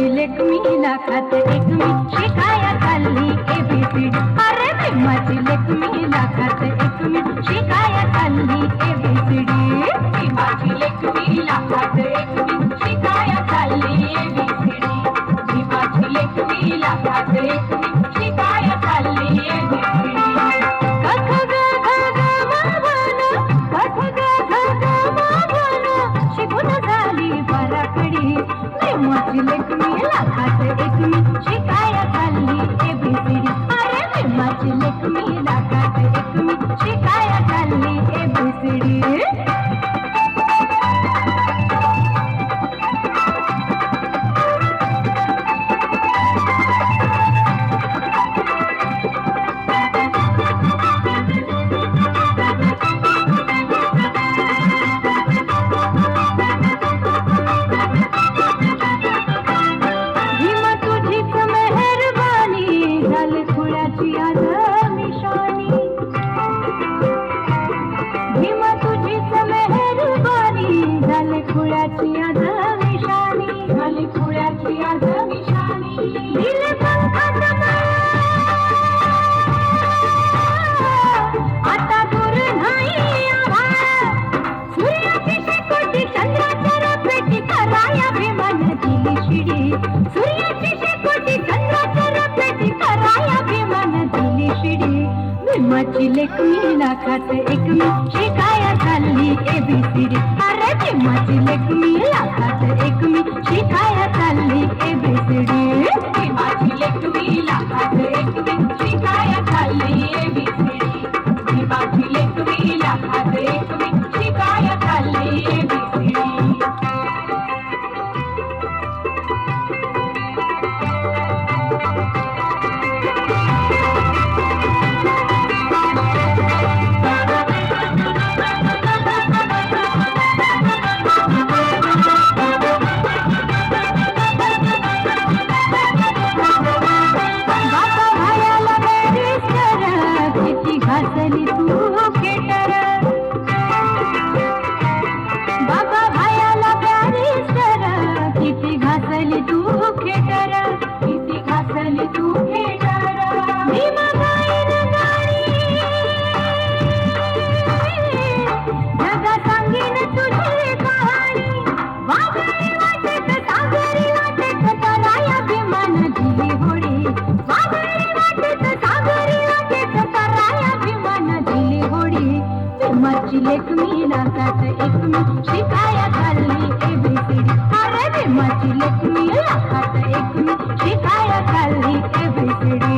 भीमाची लेकमी लाखात एक मी शिकाया चालली एबीसीडी. अरे भीमाची लेकमी लाखात एक मी शिकाया चालली एबीसीडी. भीमाची लेकमी लाखात एक मी शिकाया चालली एबीसीडी. भीमाची लेकमी लाखात एक मी शिकाया चालली एबीसीडी. कथ ग ग ग मावन, कथ ग ग ग मावन, शिकून झाली बराकडी. भीमाची लेकमी लाखात एक मी शिकाया चालली एबीसीडी. अरे भीमाची लेकमी लाखात एक मी शिकाया चालली एबीसीडी. भीमाची लेकमी लाखात एक मी शिकाया चालली एबीसीडी. अरे भीमाची लेकमी लाखात एक मी शिकाया चालली एबीसीडी. भीमाची लेकमी लाखात एक मी शिकाया चालली एबीसीडी. भीमाची लेकमी लाखात एक मी शिकाया चालली एबीसीडी. घासली तू खेटर, बाबा भायाला बॅरिस्टर. किती घासली तू खेटर, किती घासली तू खेटर. भीमाबाईन गाणी जगा सांगीन तुझी कहाणी. वागळे वाटेत सागरी वाटेत तराया भीमान दिली होडी. वागळे वाटेत सागरी वाटेत तराया भीमान दिली होडी. भीमाची लेकमी लाखात एक मी शिकाया चालली एबीसीडी. अरे भीमाची लेकमी लाखात एक मी शिकाया चालली एबीसीडी.